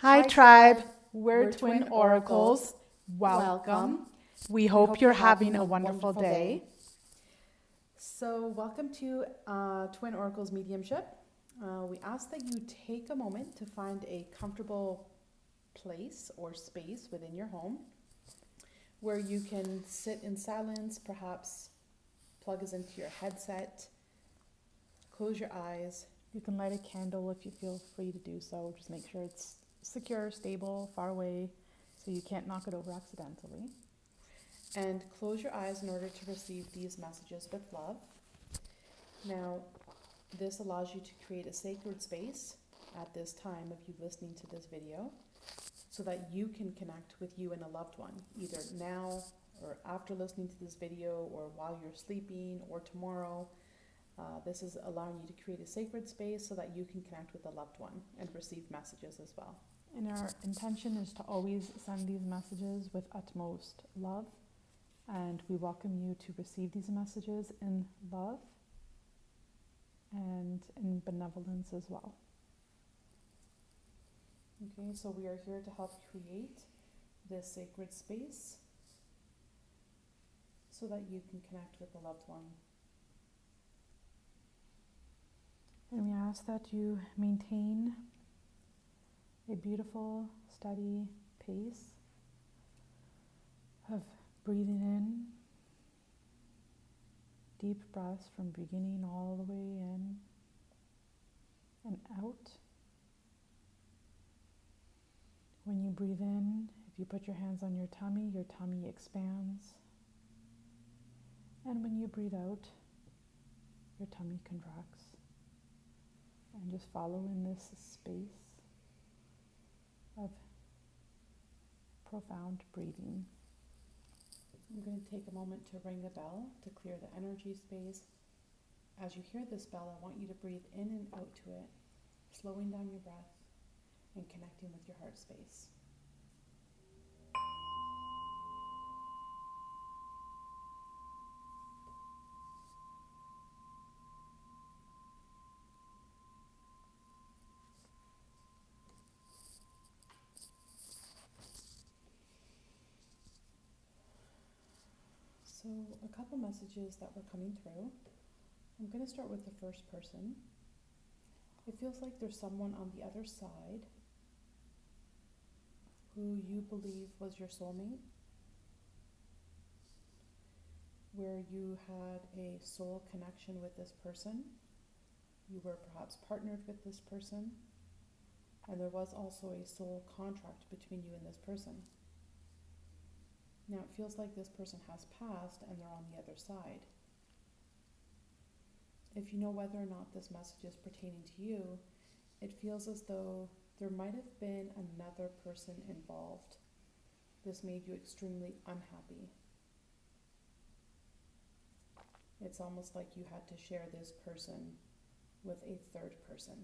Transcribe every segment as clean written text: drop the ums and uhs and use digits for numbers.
Hi, Tribe. We're Twin Oracles. Welcome. We hope you're having a wonderful day. So, welcome to Twin Oracles Mediumship. We ask that you take a moment to find a comfortable place or space within your home where you can sit in silence, perhaps plug us into your headset, close your eyes. You can light a candle if you feel free to do so. Just make sure it's secure, stable, far away, so you can't knock it over accidentally. And close your eyes in order to receive these messages with love. Now, this allows you to create a sacred space at this time of you listening to this video so that you can connect with you and a loved one, either now or after listening to this video or while you're sleeping or tomorrow. This is allowing you to create a sacred space so that you can connect with a loved one and receive messages as well. And our intention is to always send these messages with utmost love. And we welcome you to receive these messages in love and in benevolence as well. Okay, so we are here to help create this sacred space so that you can connect with a loved one. And we ask that you maintain a beautiful, steady pace of breathing in, deep breaths from beginning all the way in and out. When you breathe in, if you put your hands on your tummy expands. And when you breathe out, your tummy contracts. And just follow in this space of profound breathing. I'm going to take a moment to ring a bell to clear the energy space. As you hear this bell, I want you to breathe in and out to it, slowing down your breath and connecting with your heart space. So a couple messages that were coming through. I'm going to start with the first person. It feels like there's someone on the other side who you believe was your soulmate, where you had a soul connection with this person. You were perhaps partnered with this person, and there was also a soul contract between you and this person. Now it feels like this person has passed and they're on the other side. If you know whether or not this message is pertaining to you, it feels as though there might have been another person involved. This made you extremely unhappy. It's almost like you had to share this person with a third person.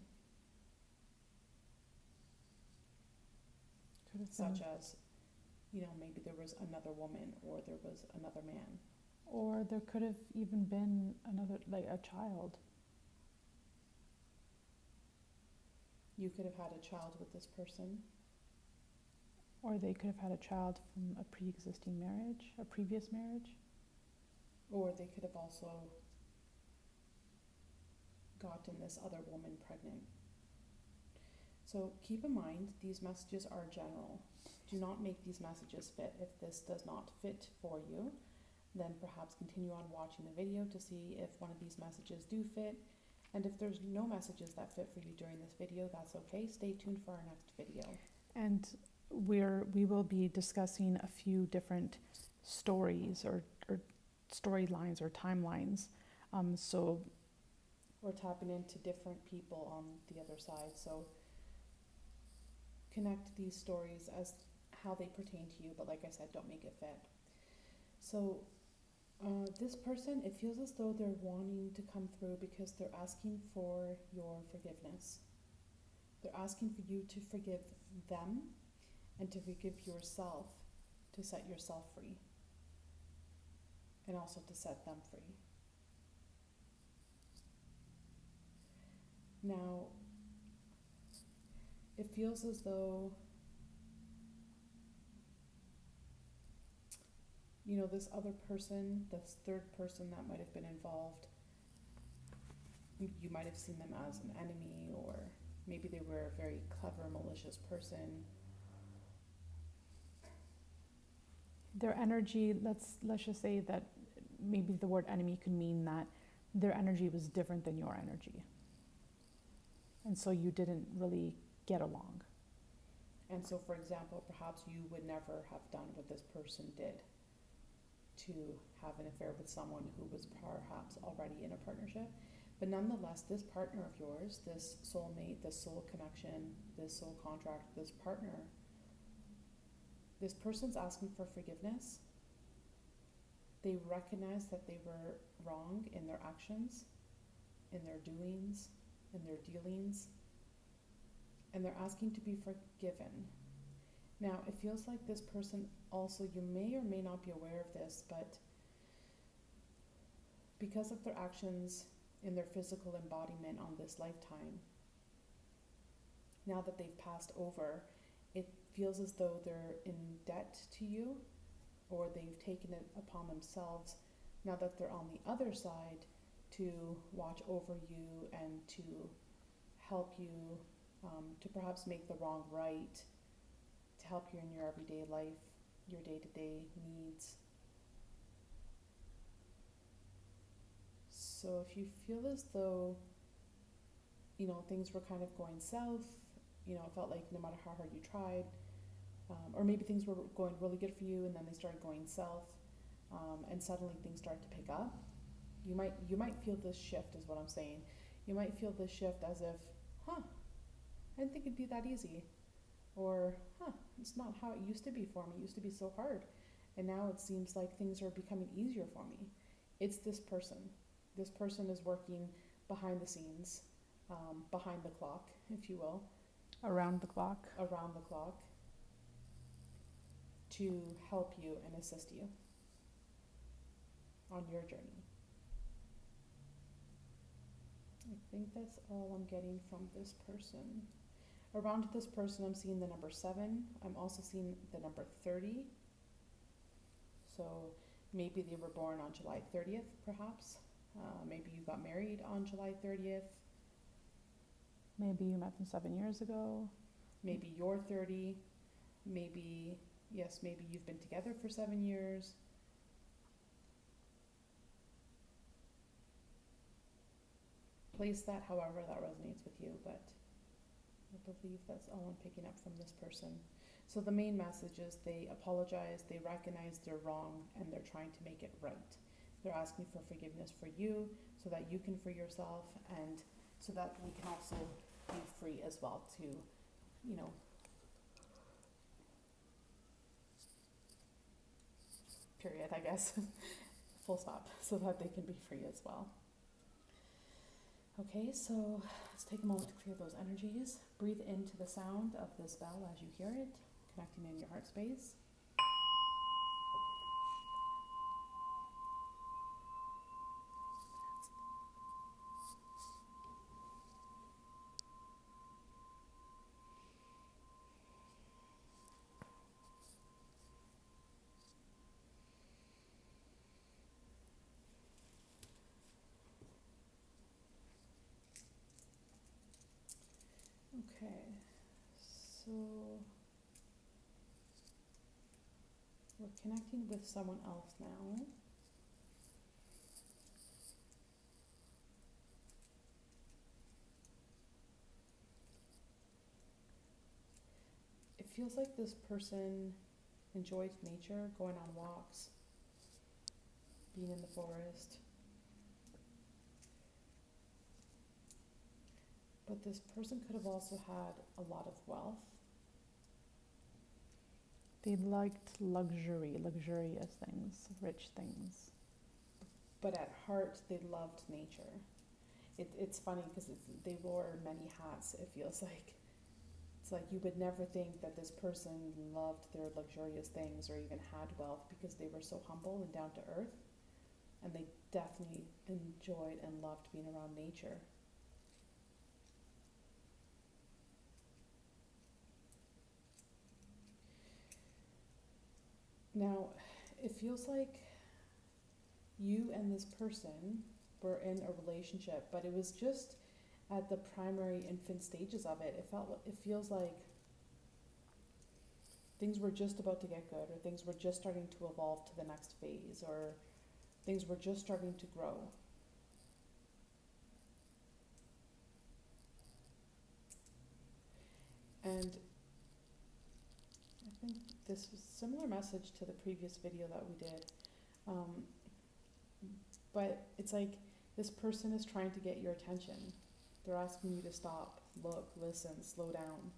Such as, maybe there was another woman or there was another man. Or there could have even been another, like a child. You could have had a child with this person. Or they could have had a child from a pre-existing marriage, a previous marriage. Or they could have also gotten this other woman pregnant. So keep in mind, these messages are general. Do not make these messages fit. If this does not fit for you, then perhaps continue on watching the video to see if one of these messages do fit. And if there's no messages that fit for you during this video, that's okay. Stay tuned for our next video. And we will be discussing a few different stories or storylines or timelines. So we're tapping into different people on the other side. So connect these stories as how they pertain to you, but like I said, don't make it fit. So this person, it feels as though they're wanting to come through because they're asking for your forgiveness. They're asking for you to forgive them and to forgive yourself, to set yourself free, and also to set them free. Now, it feels as though, you know, this other person, this third person that might have been involved, you might have seen them as an enemy, or maybe they were a very clever, malicious person. Their energy, let's just say that maybe the word enemy could mean that their energy was different than your energy. And so you didn't really get along. And so, for example, perhaps you would never have done what this person did to have an affair with someone who was perhaps already in a partnership. But nonetheless, this partner of yours, this soulmate, this soul connection, this soul contract, this partner, this person's asking for forgiveness. They recognize that they were wrong in their actions, in their doings, in their dealings, and they're asking to be forgiven. Now, it feels like this person also, you may or may not be aware of this, but because of their actions in their physical embodiment on this lifetime, now that they've passed over, it feels as though they're in debt to you, or they've taken it upon themselves, now that they're on the other side, to watch over you and to help you, to perhaps make the wrong right, to help you in your everyday life, your day-to-day needs. So if you feel as though, you know, things were kind of going south, you know, it felt like no matter how hard you tried, or maybe things were going really good for you and then they started going south, and suddenly things start to pick up, you might feel this shift, is what I'm saying. You might feel this shift as if, I didn't think it'd be that easy, or it's not how it used to be for me. It used to be so hard, and now it seems like things are becoming easier for me. It's this person. This person is working behind the scenes, behind the clock, if you will. Around the clock. Around the clock, to help you and assist you on your journey. I think that's all I'm getting from this person. Around this person, I'm seeing the number 7. I'm also seeing the number 30. So maybe they were born on July 30th, perhaps. Maybe you got married on July 30th. Maybe you met them 7 years ago. Maybe you're 30. Maybe you've been together for 7 years. Place that however that resonates with you, but I believe that's all I'm picking up from this person. So the main message is they apologize, they recognize they're wrong, and they're trying to make it right. They're asking for forgiveness for you so that you can free yourself, and so that we can also be free as well to, you know, period, I guess, full stop, so that they can be free as well. Okay, so let's take a moment to clear those energies. Breathe into the sound of this bell as you hear it, connecting in your heart space. Okay, so we're connecting with someone else now. It feels like this person enjoyed nature, going on walks, being in the forest. But this person could have also had a lot of wealth. They liked luxury, luxurious things, rich things. But at heart, they loved nature. It's funny because they wore many hats, it feels like. It's like you would never think that this person loved their luxurious things or even had wealth, because they were so humble and down to earth. And they definitely enjoyed and loved being around nature. Now, it feels like you and this person were in a relationship, but it was just at the primary infant stages of it. It feels like things were just about to get good, or things were just starting to evolve to the next phase, or things were just starting to grow. And I think this was a similar message to the previous video that we did. But it's like this person is trying to get your attention. They're asking you to stop, look, listen, slow down.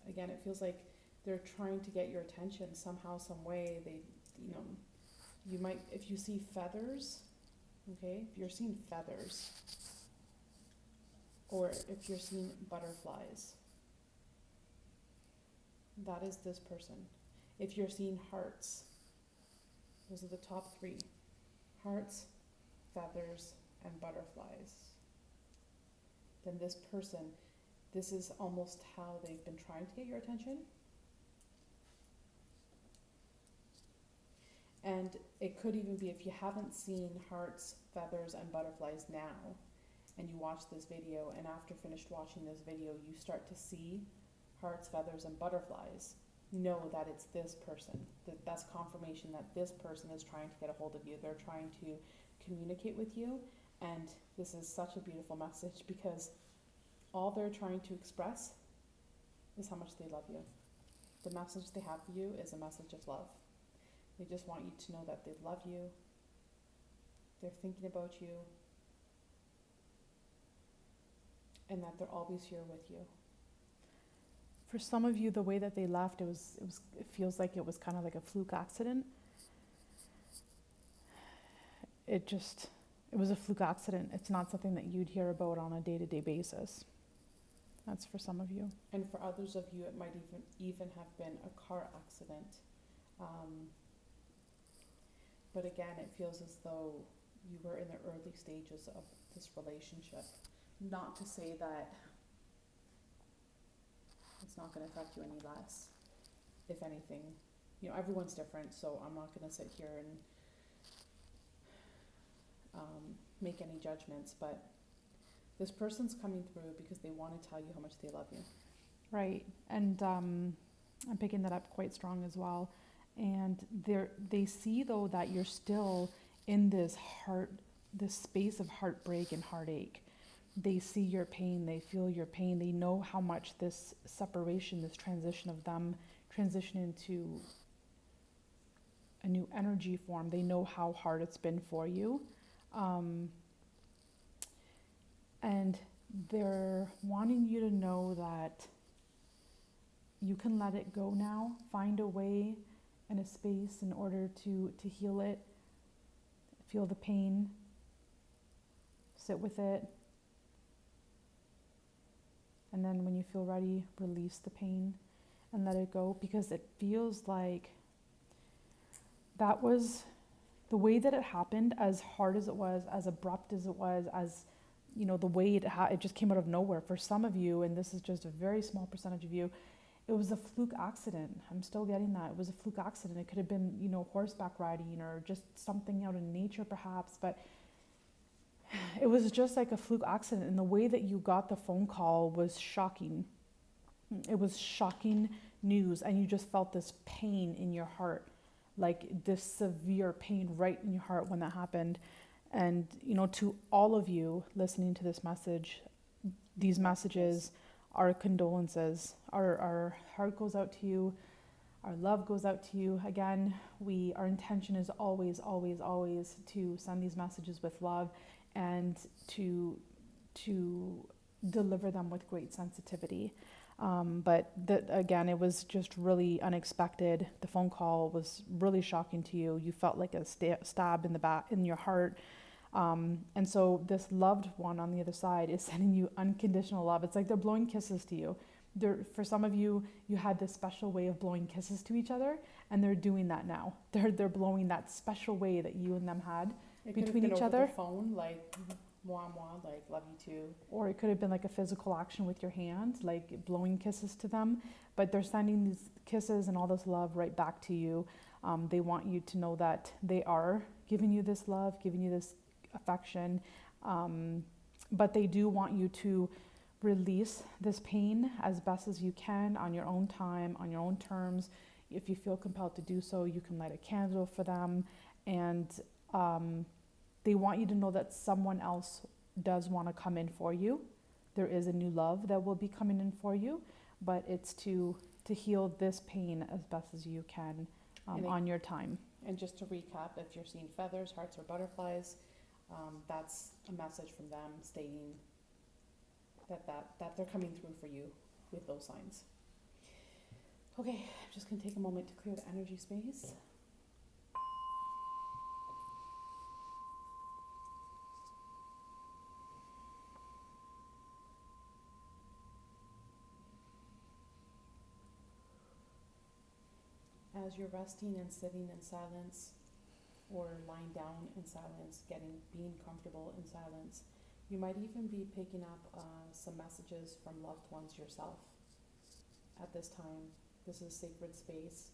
Again, it feels like they're trying to get your attention somehow, some way. You might, if you see feathers, okay, if you're seeing feathers, or if you're seeing butterflies, that is this person. If you're seeing hearts, those are the top three: hearts, feathers, and butterflies. Then this person, this is almost how they've been trying to get your attention. And it could even be, if you haven't seen hearts, feathers, and butterflies now, and you watch this video, and after finished watching this video, you start to see hearts, feathers, and butterflies, know that it's this person. That's confirmation that this person is trying to get a hold of you. They're trying to communicate with you. And this is such a beautiful message, because all they're trying to express is how much they love you. The message they have for you is a message of love. They just want you to know that they love you. They're thinking about you. And that they're always here with you. For some of you, the way that they left, it feels like it was kind of like a fluke accident. It was a fluke accident. It's not something that you'd hear about on a day-to-day basis. That's for some of you. And for others of you, it might even have been a car accident. But again, it feels as though you were in the early stages of this relationship. Not to say that it's not going to affect you any less. If anything, everyone's different, so I'm not going to sit here and make any judgments, but this person's coming through because they want to tell you how much they love you. Right, and I'm picking that up quite strong as well. And they see, though, that you're still in this space of heartbreak and heartache. They see your pain, they feel your pain, they know how much this separation, this transition of them transitioning to a new energy form, they know how hard it's been for you. And they're wanting you to know that you can let it go now, find a way and a space in order to heal it, feel the pain, sit with it, and then when you feel ready, release the pain and let it go, because it feels like that was the way that it happened, as hard as it was, as abrupt as it was, as the way it just came out of nowhere. For some of you, and this is just a very small percentage of you, it was a fluke accident. I'm still getting that. It was a fluke accident. It could have been, horseback riding or just something out in nature perhaps, but it was just like a fluke accident. And the way that you got the phone call was shocking. It was shocking news, and you just felt this pain in your heart, like this severe pain right in your heart when that happened. And, to all of you listening to this message, these messages, our condolences, our heart goes out to you, our love goes out to you. Again, our intention is always, always, always to send these messages with love and to deliver them with great sensitivity. But again, it was just really unexpected. The phone call was really shocking to you. You felt like a stab in the back, in your heart. And so this loved one on the other side is sending you unconditional love. It's like they're blowing kisses to you. For some of you, you had this special way of blowing kisses to each other, and they're doing that now. They're blowing that special way that you and them had between each other. Over the phone, like Mwah, mwah, like love you too. Or it could have been like a physical action with your hand, like blowing kisses to them. But they're sending these kisses and all this love right back to you. They want you to know that they are giving you this love, giving you this affection. But they do want you to release this pain as best as you can on your own time, on your own terms. If you feel compelled to do so, you can light a candle for them. And they want you to know that someone else does want to come in for you. There is a new love that will be coming in for you, but it's to heal this pain as best as you can on your time. And just to recap, if you're seeing feathers, hearts, or butterflies, that's a message from them stating that they're coming through for you with those signs. Okay, I'm just going to take a moment to clear the energy space. As you're resting and sitting in silence, or lying down in silence, being comfortable in silence, you might even be picking up some messages from loved ones yourself at this time. This is a sacred space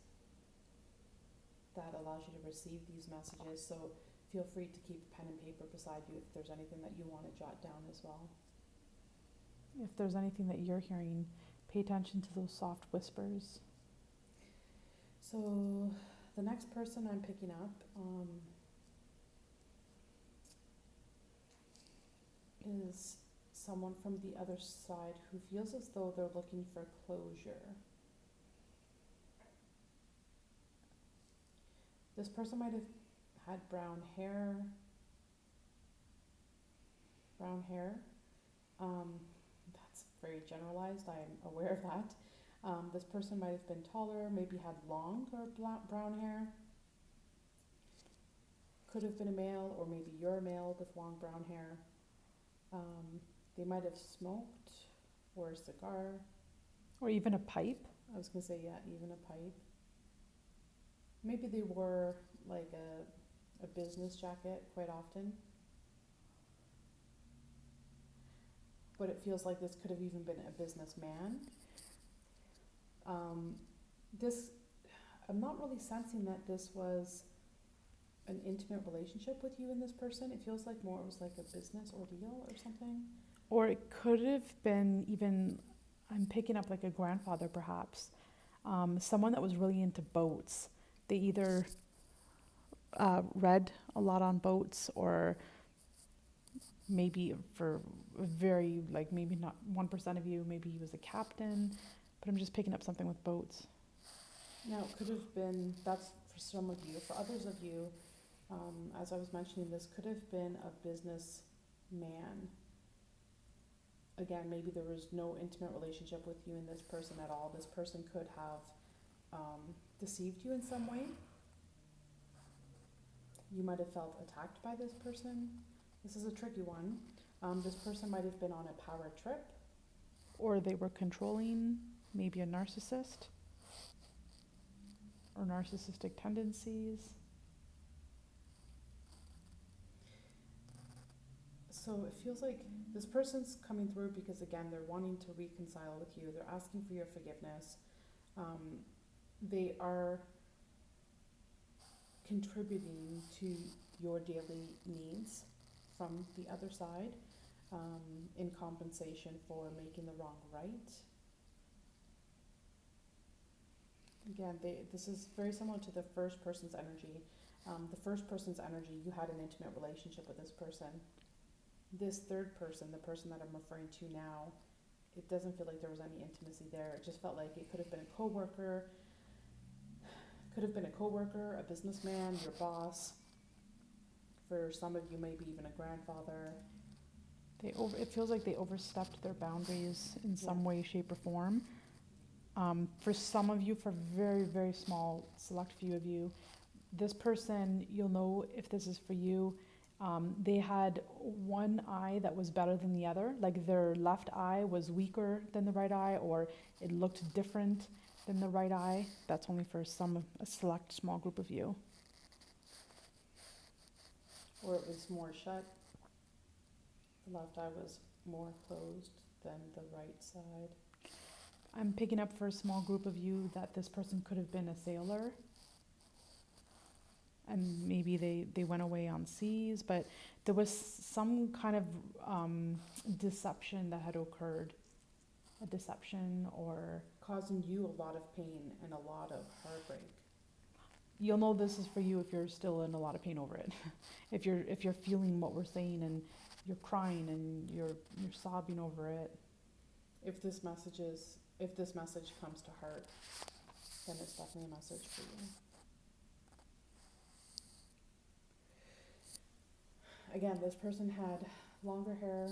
that allows you to receive these messages, so feel free to keep a pen and paper beside you if there's anything that you want to jot down as well. If there's anything that you're hearing, pay attention to those soft whispers. So the next person I'm picking up is someone from the other side who feels as though they're looking for closure. This person might have had brown hair. That's very generalized, I am aware of that. This person might have been taller, maybe had long or brown hair. Could have been a male, or maybe you're a male with long brown hair. They might have smoked, or a cigar. Or even a pipe. I was going to say, yeah, even a pipe. Maybe they wore like a business jacket quite often. But it feels like this could have even been a businessman. I'm not really sensing that this was an intimate relationship with you and this person. It feels like more it was like a business ordeal or something. Or it could have been even, I'm picking up like a grandfather perhaps, someone that was really into boats. They either read a lot on boats, or maybe for very, like maybe not 1% of you, maybe he was a captain, but I'm just picking up something with boats. Now, it could have been, that's for some of you. For others of you, as I was mentioning, this could have been a businessman. Again, maybe there was no intimate relationship with you and this person at all. This person could have deceived you in some way. You might have felt attacked by this person. This is a tricky one. This person might have been on a power trip. Or they were controlling, maybe a narcissist, or narcissistic tendencies. So it feels like this person's coming through because, again, they're wanting to reconcile with you. They're asking for your forgiveness. They are contributing to your daily needs from the other side in compensation for making the wrong right. Again, this is very similar to the first person's energy. The first person's energy, you had an intimate relationship with this person. This third person, the person that I'm referring to now, it doesn't feel like there was any intimacy there. It just felt like it could have been a coworker, a businessman, your boss. For some of you, maybe even a grandfather. It feels like they overstepped their boundaries in some way, shape, or form. For some of you, for very, very small, select few of you, this person, you'll know if this is for you, they had one eye that was better than the other. Like their left eye was weaker than the right eye, or it looked different than the right eye. That's only for a select small group of you. Or it was more shut. The left eye was more closed than the right side. I'm picking up for a small group of you that this person could have been a sailor. And maybe they went away on seas, but there was some kind of deception that had occurred. A deception, or Causing you a lot of pain and a lot of heartbreak. you'll know this is for you if you're still in a lot of pain over it. If you're feeling what we're saying and you're crying and you're sobbing over it. If this message comes to heart, then it's definitely a message for you. Again, this person had longer hair,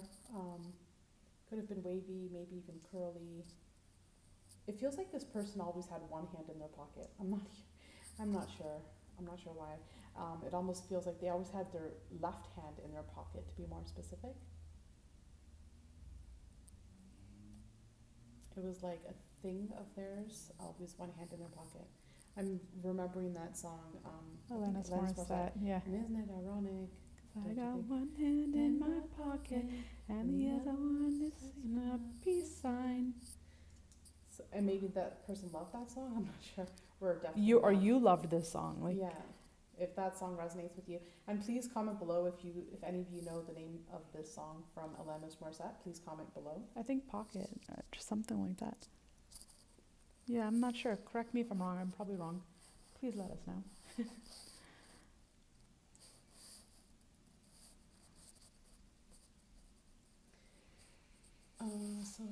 could have been wavy, maybe even curly. It feels like this person always had one hand in their pocket. I'm not sure. I'm not sure why. It almost feels like they always had their left hand in their pocket, to be more specific. It was like a thing of theirs, always one hand in their pocket. I'm remembering that song, Alanis Morissette, yeah. And isn't it ironic? I got one hand in my pocket and the other one is in a peace sign. So, and maybe that person loved that song. I'm not sure. We're definitely You loved this song, like yeah. If that song resonates with you, and please comment below if any of you know the name of this song from Alanis Morissette. Please comment below. I think Pocket, just something like that. Yeah, I'm not sure. Correct me if I'm wrong. I'm probably wrong. Please let us know. So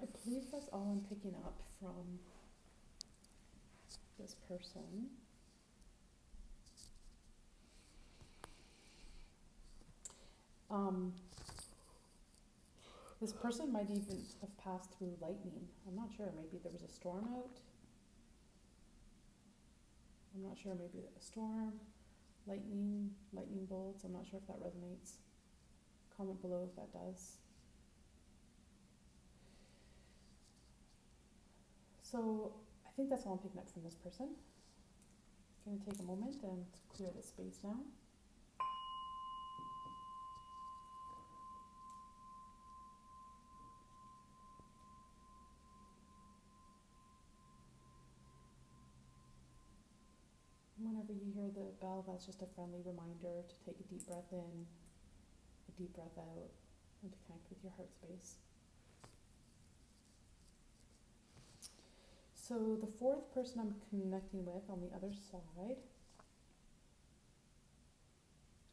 I believe that's all I'm picking up from this person. This person might even have passed through lightning. I'm not sure. Maybe there was a storm out. I'm not sure. Maybe a storm, lightning bolts. I'm not sure if that resonates. Comment below if that does. So I think that's all I'm picking up from this person. I'm going to take a moment and clear the space now. Whenever you hear the bell, that's just a friendly reminder to take a deep breath in, a deep breath out, and to connect with your heart space. So the fourth person I'm connecting with on the other side,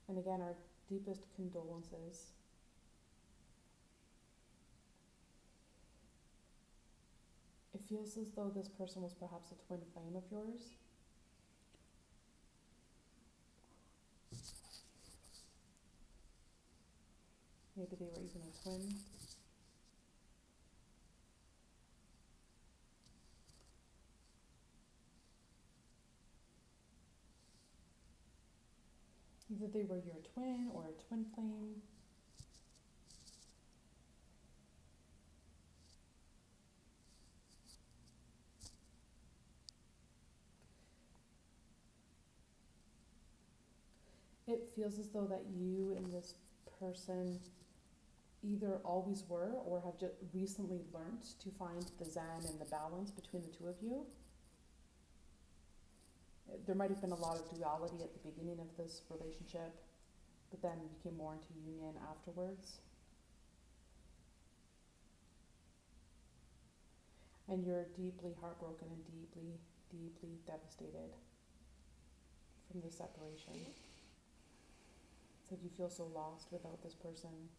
and again, our deepest condolences. It feels as though this person was perhaps a twin flame of yours. Maybe they were even a twin. Either they were your twin or a twin flame. It feels as though that you and this person either always were or have just recently learnt to find the zen and the balance between the two of you. There might have been a lot of duality at the beginning of this relationship, but then became more into union afterwards. And you're deeply heartbroken and deeply, deeply devastated from this separation. It's like you feel so lost without this person.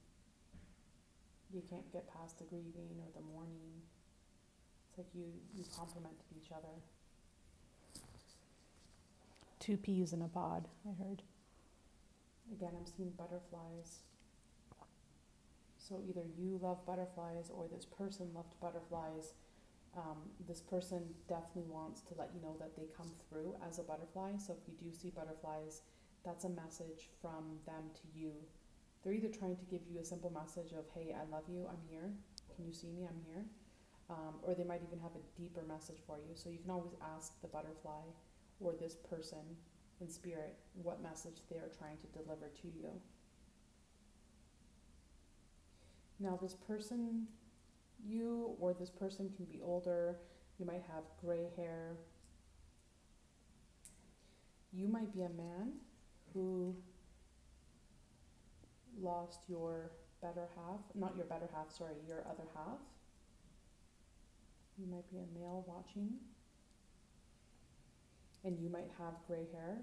You can't get past the grieving or the mourning. It's like you complemented each other. 2 peas in a pod, I heard. Again, I'm seeing butterflies. So either you love butterflies or this person loved butterflies. This person definitely wants to let you know that they come through as a butterfly. So if you do see butterflies, that's a message from them to you. They're either trying to give you a simple message of, hey, I love you, I'm here. Can you see me? I'm here. Or they might even have a deeper message for you. So you can always ask the butterfly or this person in spirit what message they are trying to deliver to you. Now this person, you or this person can be older, you might have gray hair. You might be a man who lost your better half, not your better half, sorry, your other half. You might be a male watching, and you might have gray hair.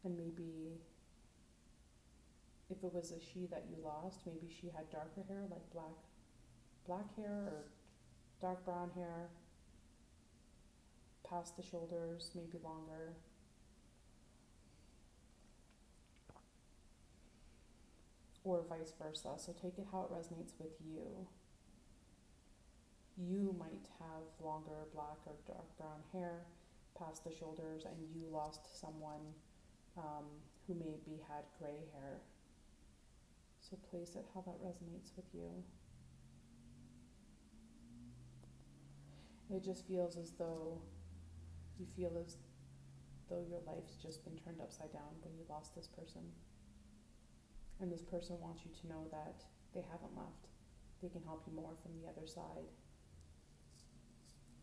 And maybe if it was a she that you lost, maybe she had darker hair, like black hair or dark brown hair, past the shoulders, maybe longer. Or vice versa. So take it how it resonates with you. You might have longer black or dark brown hair past the shoulders, and you lost someone who maybe had gray hair. So place it how that resonates with you. It just feels as though you feel as though your life's just been turned upside down when you lost this person. And this person wants you to know that they haven't left. They can help you more from the other side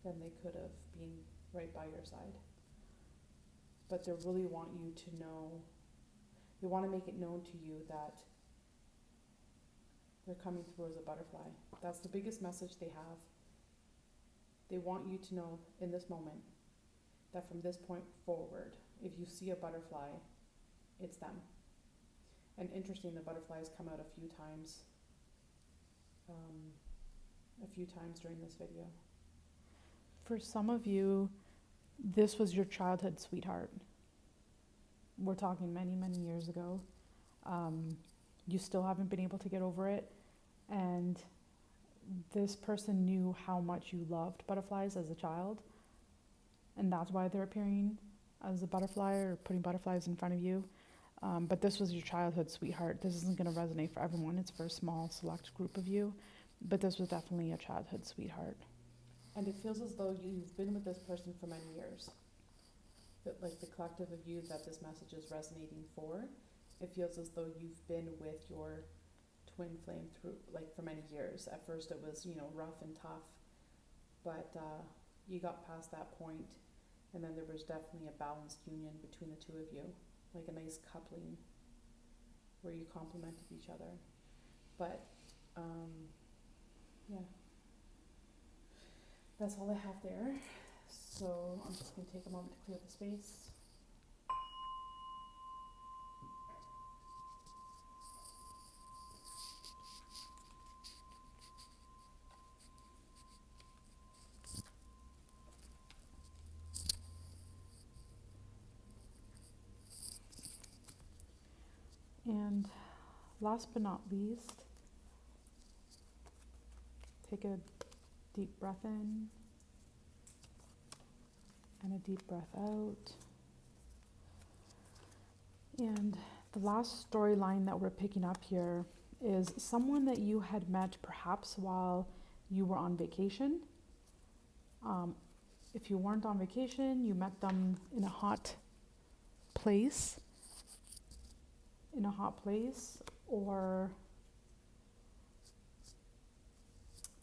than they could have been right by your side. But they really want you to know, they want to make it known to you that they're coming through as a butterfly. That's the biggest message they have. They want you to know in this moment that from this point forward, if you see a butterfly, it's them. And interesting, the butterflies come out a few times during this video. For some of you, this was your childhood sweetheart. We're talking many, many years ago. You still haven't been able to get over it. And this person knew how much you loved butterflies as a child. And that's why they're appearing as a butterfly or putting butterflies in front of you. But this was your childhood sweetheart. This isn't going to resonate for everyone. It's for a small, select group of you. But this was definitely a childhood sweetheart. And it feels as though you've been with this person for many years. That, like, the collective of you that this message is resonating for, it feels as though you've been with your twin flame through, like, for many years. At first it was, rough and tough, but you got past that point, and then there was definitely a balanced union between the two of you, like a nice coupling where you complemented each other. But yeah, that's all I have there. So I'm just going to take a moment to clear the space. And last but not least, take a deep breath in and a deep breath out. And the last storyline that we're picking up here is someone that you had met perhaps while you were on vacation. If you weren't on vacation, you met them in a hot place, or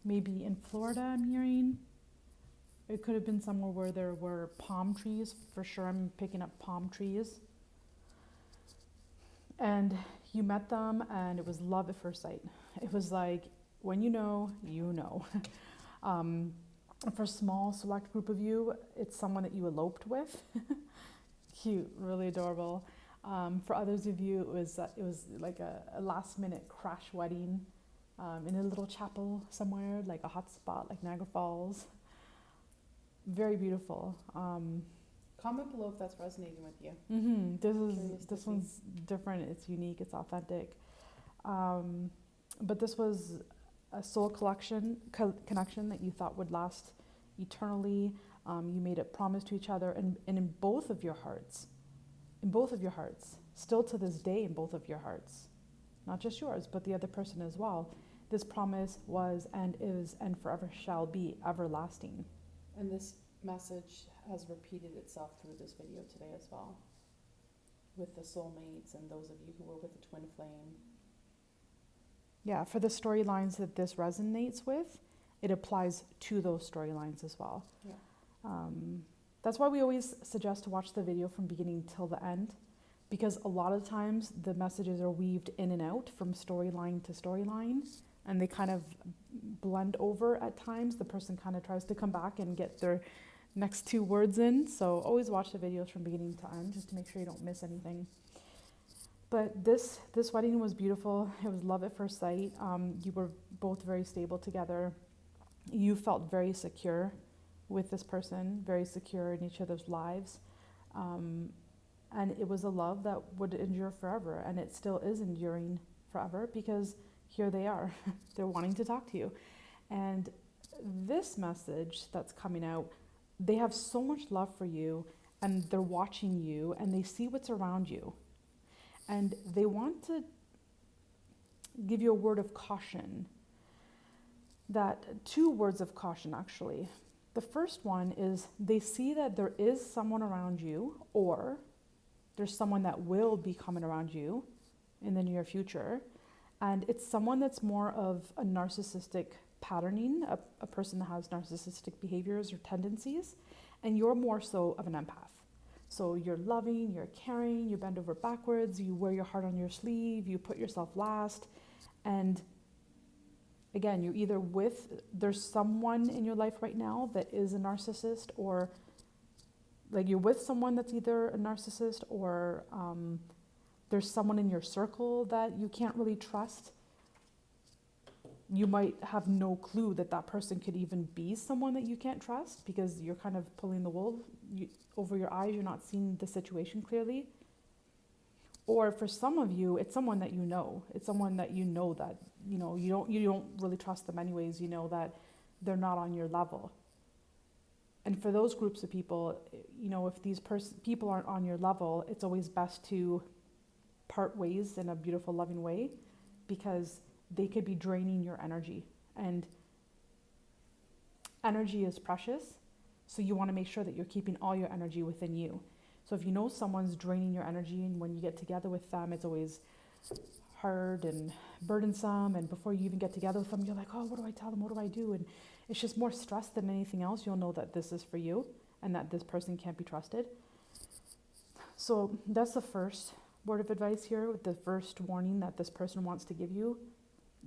maybe in Florida, I'm hearing. It could have been somewhere where there were palm trees. For sure, I'm picking up palm trees. And you met them, and it was love at first sight. It was like, when you know, you know. For a small, select group of you, it's someone that you eloped with. Cute, really adorable. For others of you, it was like a last-minute crash wedding in a little chapel somewhere, like a hot spot, like Niagara Falls. Very beautiful. Comment below if that's resonating with you. This one's different. It's unique. It's authentic. But this was a soul connection that you thought would last eternally. You made a promise to each other, and in both of your hearts, still to this day in both of your hearts, not just yours, but the other person as well. This promise was and is and forever shall be everlasting. And this message has repeated itself through this video today as well. with the soulmates and those of you who were with the twin flame. Yeah, for the storylines that this resonates with, it applies to those storylines as well. Yeah. That's why we always suggest to watch the video from beginning till the end, because a lot of times the messages are weaved in and out from storyline to storyline, and they kind of blend over at times. The person kind of tries to come back and get their next 2 words in. So always watch the videos from beginning to end just to make sure you don't miss anything. But this wedding was beautiful. It was love at first sight. You were both very stable together. You felt very secure with this person, very secure in each other's lives. And it was a love that would endure forever, and it still is enduring forever, because here they are. They're wanting to talk to you. And this message that's coming out, they have so much love for you, and they're watching you, and they see what's around you. And they want to give you a word of caution. 2 words of caution, actually. The first one is they see that there is someone around you, or there's someone that will be coming around you in the near future. And it's someone that's more of a narcissistic patterning, a person that has narcissistic behaviors or tendencies, and you're more so of an empath. So you're loving, you're caring, you bend over backwards, you wear your heart on your sleeve, you put yourself last. And again, you're either there's someone in your life right now that is a narcissist, or like you're with someone that's either a narcissist, or there's someone in your circle that you can't really trust. You might have no clue that person could even be someone that you can't trust, because you're kind of pulling the wool over your eyes. You're not seeing the situation clearly. Or for some of you, it's someone that you know. It's someone that you know that, you don't really trust them anyways. You know that they're not on your level. And for those groups of people, if these people aren't on your level, it's always best to part ways in a beautiful, loving way, because they could be draining your energy. And energy is precious, so you want to make sure that you're keeping all your energy within you. So if you know someone's draining your energy, and when you get together with them, it's always hard and burdensome, and before you even get together with them, you're like, oh, what do I tell them? What do I do? And it's just more stress than anything else. You'll know that this is for you, and that this person can't be trusted. So that's the first word of advice here, the first warning that this person wants to give you.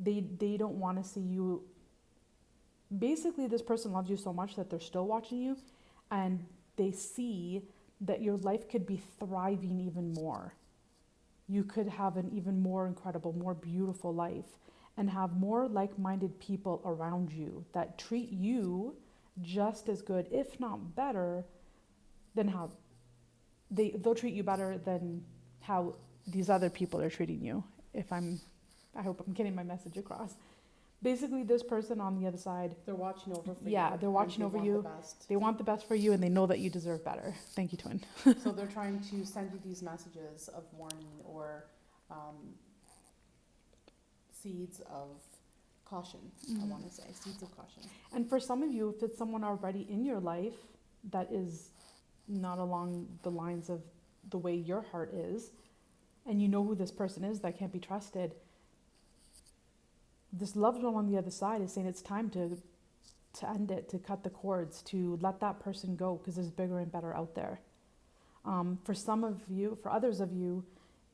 They don't want to see you. Basically, this person loves you so much that they're still watching you, and they see that your life could be thriving even more. You could have an even more incredible, more beautiful life, and have more like-minded people around you that treat you just as good, if not better, than how they'll treat you better than how these other people are treating you. I hope I'm getting my message across. Basically, this person on the other side, they're watching over for you. Yeah, they're watching over you. They want the best for you, and they know that you deserve better. Thank you, twin. So they're trying to send you these messages of warning, or seeds of caution. I want to say seeds of caution. And for some of you, if it's someone already in your life that is not along the lines of the way your heart is, and you know who this person is that can't be trusted, this loved one on the other side is saying it's time to end it, to cut the cords, to let that person go, because there's bigger and better out there. For some of you, for others of you,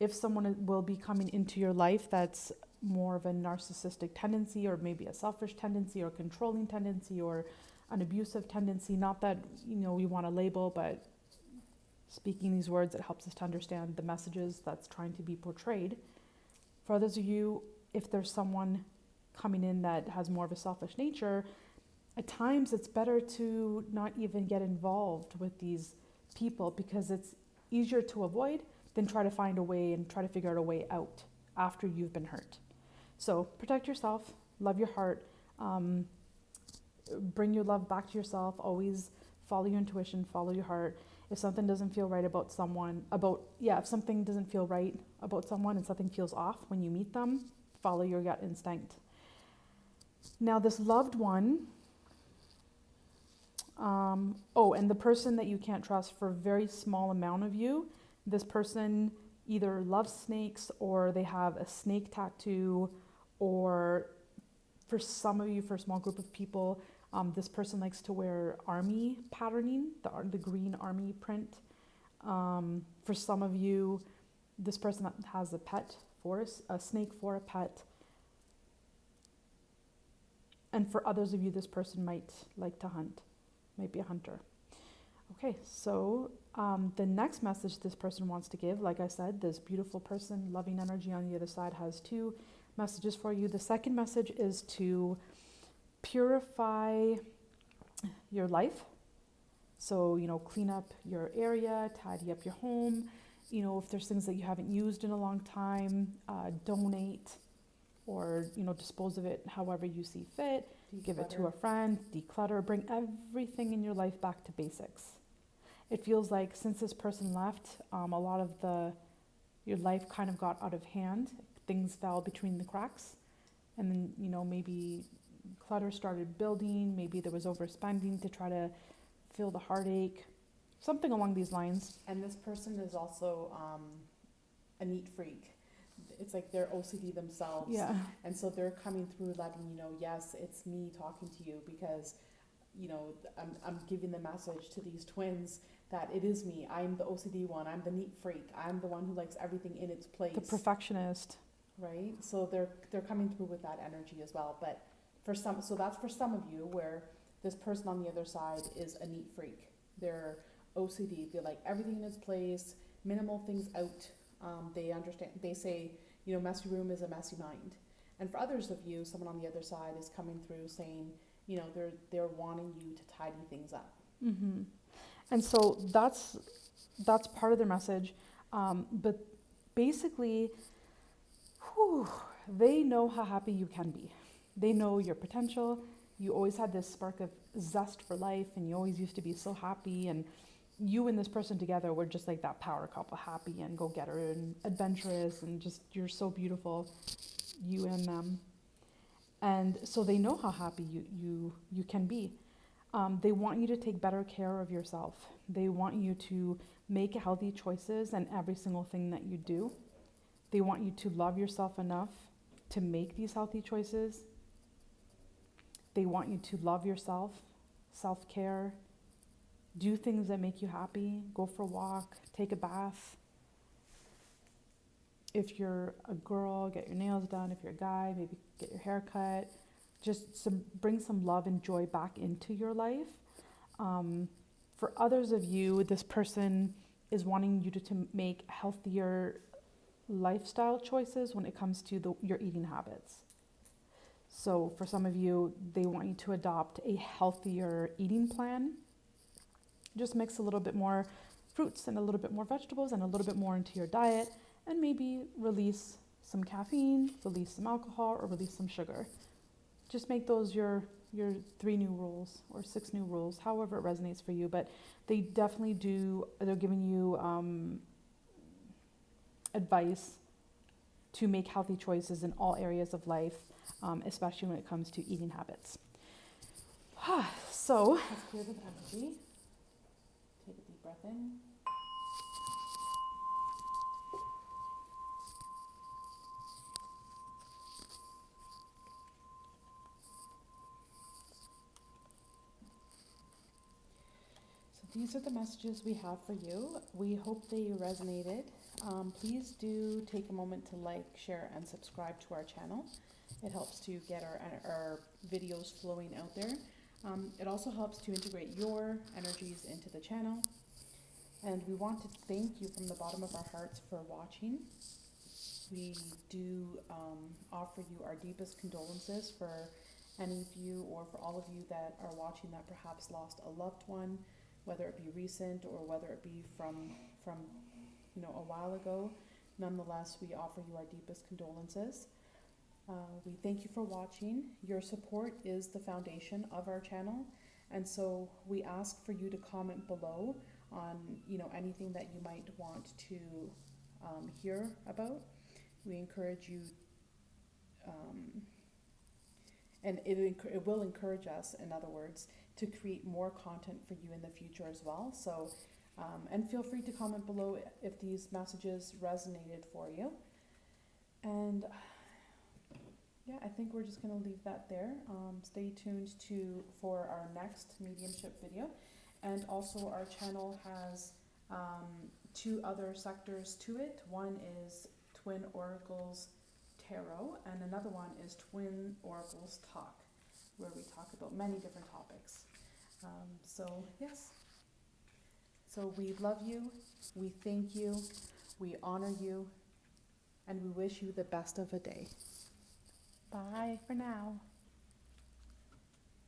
if someone will be coming into your life that's more of a narcissistic tendency, or maybe a selfish tendency, or controlling tendency, or an abusive tendency, not that we want to label, but speaking these words, it helps us to understand the messages that's trying to be portrayed. For others of you, if there's someone coming in that has more of a selfish nature, at times it's better to not even get involved with these people, because it's easier to avoid than try to find a way and try to figure out a way out after you've been hurt. So protect yourself, love your heart, bring your love back to yourself, always follow your intuition, follow your heart. If something doesn't feel right about someone, if something doesn't feel right about someone and something feels off when you meet them, follow your gut instinct. Now this loved one, and the person that you can't trust, for a very small amount of you, this person either love snakes or they have a snake tattoo, or for some of you, for a small group of people, this person likes to wear army patterning, the green army print. For some of you, this person has a pet for a snake for a pet. And for others of you, this person might like to hunt, might be a hunter. Okay, so the next message this person wants to give, like I said, this beautiful person, loving energy on the other side, has 2 messages for you. The second message is to purify your life. So, clean up your area, tidy up your home. If there's things that you haven't used in a long time, donate or, dispose of it however you see fit. Give it to a friend, declutter, bring everything in your life back to basics. It feels like since this person left, a lot of your life kind of got out of hand. Things fell between the cracks. And then, maybe clutter started building. Maybe there was overspending to try to fill the heartache. Something along these lines. And this person is also a neat freak. It's like they're OCD themselves. Yeah. And so they're coming through letting you know, yes, it's me talking to you because, I'm giving the message to these twins that it is me. I'm the OCD one. I'm the neat freak. I'm the one who likes everything in its place. The perfectionist. Right? So they're coming through with that energy as well. But so that's for some of you where this person on the other side is a neat freak. They're OCD. They like everything in its place, minimal things out. They understand. They say, messy room is a messy mind. And for others of you, someone on the other side is coming through saying, they're wanting you to tidy things up. Mm-hmm. And so that's part of their message. But basically, they know how happy you can be. They know your potential. You always had this spark of zest for life, and you always used to be so happy. And you and this person together were just like that power couple, happy and go-getter and adventurous, and just, you're so beautiful, you and them. And so they know how happy you can be. They want you to take better care of yourself. They want you to make healthy choices in every single thing that you do. They want you to love yourself enough to make these healthy choices. They want you to love yourself, self-care, do things that make you happy, go for a walk, take a bath. If you're a girl, get your nails done. If you're a guy, maybe get your hair cut. Just bring some love and joy back into your life. For others of you, this person is wanting you to make healthier lifestyle choices when it comes to your eating habits. So for some of you, they want you to adopt a healthier eating plan. Just mix a little bit more fruits and a little bit more vegetables and a little bit more into your diet, and maybe release some caffeine, release some alcohol, or release some sugar. Just make those your 3 new rules or 6 new rules, however it resonates for you. But they definitely they're giving you advice to make healthy choices in all areas of life, especially when it comes to eating habits. So let's clear the energy. Take a deep breath in. These are the messages we have for you. We hope they resonated. Please do take a moment to like, share, and subscribe to our channel. It helps to get our videos flowing out there. It also helps to integrate your energies into the channel. And we want to thank you from the bottom of our hearts for watching. We do offer you our deepest condolences for any of you, or for all of you that are watching that perhaps lost a loved one, whether it be recent or whether it be from a while ago. Nonetheless, we offer you our deepest condolences. We thank you for watching. Your support is the foundation of our channel, and so we ask for you to comment below on anything that you might want to hear about. We encourage you, and it will encourage us, in other words, to create more content for you in the future as well. So And feel free to comment below if these messages resonated for you. And yeah, I think we're just going to leave that there. Stay tuned for our next mediumship video. And also our channel has 2 other sectors to it. One is Twin Oracles Tarot, and another one is Twin Oracles Talk, where we talk about many different topics. So yes, so we love you, we thank you, we honor you, and we wish you the best of a day. Bye for now.